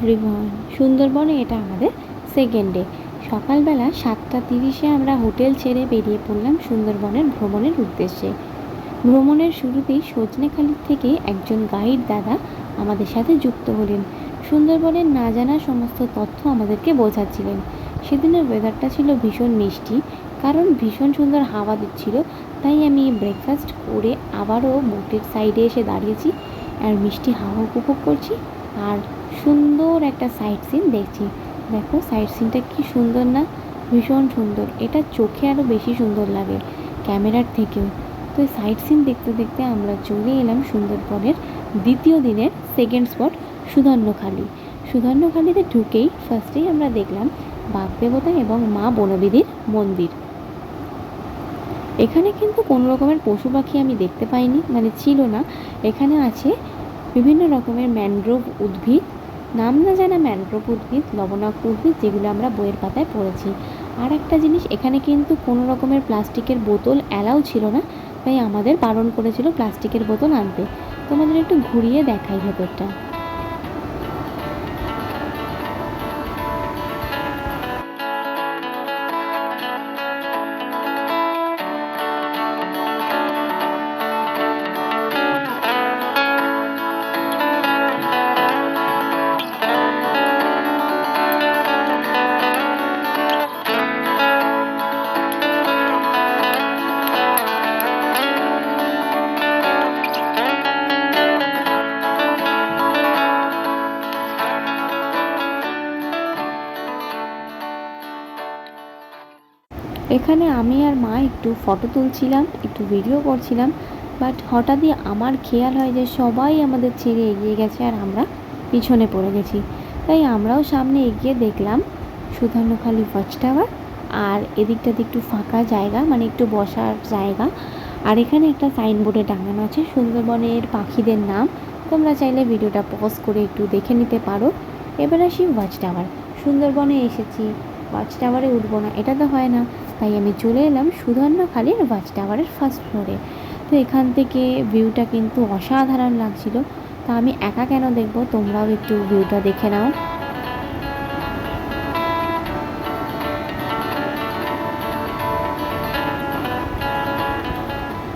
Everyone, সুন্দরবনে এটা আমাদের সেকেন্ড ডে। সকালবেলা 7:30 আমরা হোটেল ছেড়ে বেরিয়ে পড়লাম সুন্দরবনের ভ্রমণের উদ্দেশ্যে। ভ্রমণের শুরুতেই সজনেখালি থেকে একজন গাইড দাদা আমাদের সাথে যুক্ত হলেন। সুন্দরবনের না জানা সমস্ত তথ্য আমাদেরকে বোঝাচ্ছিলেন। সেদিনের ওয়েদারটা ছিল ভীষণ মিষ্টি, কারণ ভীষণ সুন্দর হাওয়া দিচ্ছিল। তাই আমি ব্রেকফাস্ট করে আবারও বোটের সাইডে এসে দাঁড়িয়েছি আর মিষ্টি হাওয়া উপভোগ করছি আর সুন্দর একটা সাইট সিন দেখছি। দেখো সাইট সিনটা কি সুন্দর না, ভীষণ সুন্দর। এটা চোখে আরও বেশি সুন্দর লাগে ক্যামেরার থেকেও। তো এই সাইট সিন দেখতে দেখতে আমরা চলে এলাম সুন্দরবনের দ্বিতীয় দিনের সেকেন্ড স্পট সুধন্যখালি। সুধন্যখালিতে ঢুকেই ফার্স্টেই আমরা দেখলাম বাঘ দেবতা এবং মা বনবিধির মন্দির। এখানে কিন্তু কোনো রকমের পশু পাখি আমি দেখতে পাইনি, মানে ছিল না। এখানে আছে বিভিন্ন রকমের ম্যানগ্রোভ উদ্ভিদ, নাম না জানা ম্যানগ্রোভ উদ্ভিদ, লবণাক্ত উদ্ভিদ, যেগুলো আমরা বইয়ের পাতায় পড়েছি। আর একটা জিনিস, এখানে কিন্তু কোনো রকমের প্লাস্টিকের বোতল অ্যালাউ ছিল না, তাই আমাদের বারণ করেছিল প্লাস্টিকের বোতল আনতে। তোমাদের একটু ঘুরিয়ে দেখাই ভেতরটা। এখানে আমি আর মা একটু ফটো তুলছিলাম, একটু ভিডিও করছিলাম, বাট হঠাৎই আমার খেয়াল হয় যে সবাই আমাদের ছেড়ে এগিয়ে গেছে আর আমরা পিছনে পড়ে গেছি। তাই আমরাও সামনে এগিয়ে দেখলাম সুধন্যখালি ওয়াচ টাওয়ার, আর এদিকটাতে একটু ফাঁকা জায়গা, মানে একটু বসার জায়গা। আর এখানে একটা সাইনবোর্ডে টাঙানো আছে সুন্দরবনের পাখিদের নাম। তোমরা চাইলে ভিডিওটা পজ করে একটু দেখে নিতে পারো। এবার আসি ওয়াচ টাওয়ার। সুন্দরবনে এসেছি, ওয়াচ টাওয়ারে উঠবো না, এটা তো হয় না। তাই আমি চলে এলাম সুধন্যখালির ওয়াচ টাওয়ারের ফার্স্ট ফ্লোরে। তো এখান থেকে ভিউটা কিন্তু অসাধারণ লাগছিল। তা আমি একা কেন দেখবো, তোমরাও একটু ভিউটা দেখে নাও।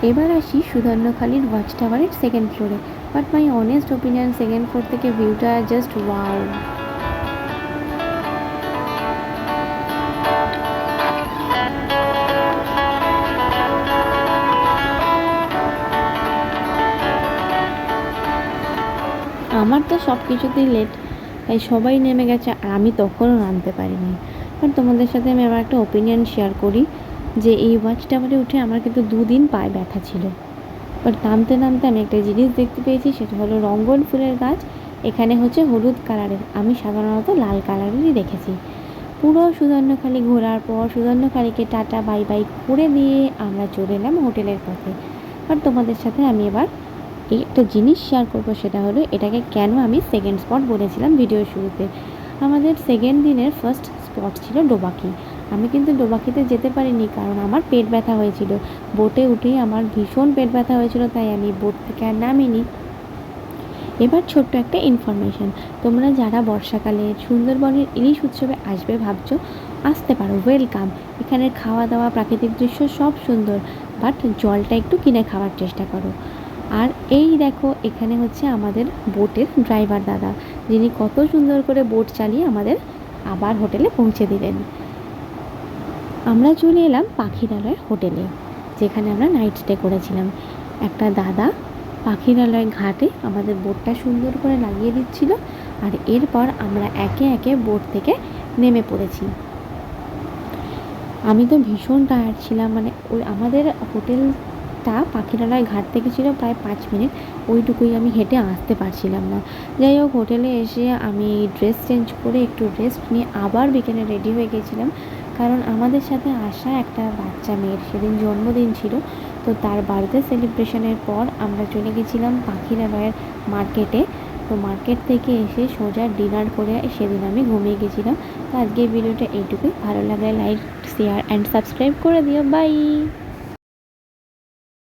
এবার আসি সুধন্যখালির ওয়াচ টাওয়ারের সেকেন্ড ফ্লোরে। But my honest opinion, second floor থেকে ভিউটা জাস্ট ওয়াও। আমার তো সব কিছুতেই লেট, তাই সবাই নেমে গেছে আর আমি তখনও নামতে পারিনি। কারণ তোমাদের সাথে আমি আবার একটা ওপিনিয়ন শেয়ার করি যে এই ওয়াচ টাওয়ারে উঠে আমার কিন্তু 2 দিন পায়ে ব্যথা ছিল। বাট নামতে নামতে আমি একটা জিনিস দেখতে পেয়েছি, সেটা হলো রঙ্গন ফুলের গাছ। এখানে হচ্ছে হলুদ কালারের, আমি সাধারণত লাল কালারেরই দেখেছি। পুরো সুধন্যখালি ঘোরার পর সুধন্যখালিকে টাটা বাই বাই করে দিয়ে আমরা চলে এলাম হোটেলের পথে। আর তোমাদের সাথে আমি এবার এই একটা জিনিস শেয়ার করবো, সেটা হলো এটাকে কেন আমি সেকেন্ড স্পট বলেছিলাম ভিডিওর শুরুতে। আমাদের সেকেন্ড দিনের ফার্স্ট স্পট ছিল ডোবাকি। আমি কিন্তু ডোবাকিতে যেতে পারিনি, কারণ আমার পেট ব্যথা হয়েছিল। বোটে উঠেই আমার ভীষণ পেট ব্যথা হয়েছিল, তাই আমি বোট থেকে আর নামিনি। এবার ছোট্ট একটা ইনফরমেশান, তোমরা যারা বর্ষাকালে সুন্দরবনের ইলিশ উৎসবে আসবে ভাবছো, আসতে পারো, ওয়েলকাম। এখানের খাওয়া দাওয়া, প্রাকৃতিক দৃশ্য সব সুন্দর, বাট জলটা একটু কিনে খাওয়ার চেষ্টা করো। আর এই দেখো, এখানে হচ্ছে আমাদের বোটের ড্রাইভার দাদা, যিনি কত সুন্দর করে বোট চালিয়ে আমাদের আবার হোটেলে পৌঁছে দিলেন। আমরা চলে এলাম পাখিরালয় হোটেলে, যেখানে আমরা নাইট স্টে করেছিলাম। একটা দাদা পাখিরালয় ঘাটে আমাদের বোটটা সুন্দর করে লাগিয়ে দিচ্ছিল, আর এরপর আমরা একে একে বোট থেকে নেমে পড়েছি। আমি তো ভীষণ টায়ার্ড ছিলাম, মানে ওই আমাদের হোটেলটা পাখিরালয় ঘাট থেকে ছিল প্রায় 5 মিনিট, ওইটুকুই আমি হেঁটে আসতে পারছিলাম না। যাই হোক, হোটেলে এসে আমি ড্রেস চেঞ্জ করে একটু রেস্ট নিয়ে আবার বিকেলে রেডি হয়ে গেছিলাম, কারণ আমাদের সাথে আসা একটা বাচ্চা মেয়ের সেদিন জন্মদিন ছিল। তো তার বার্থডে সেলিব্রেশনের পর আমরা চলে গেছিলাম পাখিরালয়ের মার্কেটে। তো মার্কেট থেকে এসে সোজা ডিনার করে সেদিন আমি ঘুমিয়ে গেছিলাম। তো আজকের ভিডিওটা এইটুকুই, ভালো লাগলে লাইক, শেয়ার অ্যান্ড সাবস্ক্রাইব করে দিও। বাই।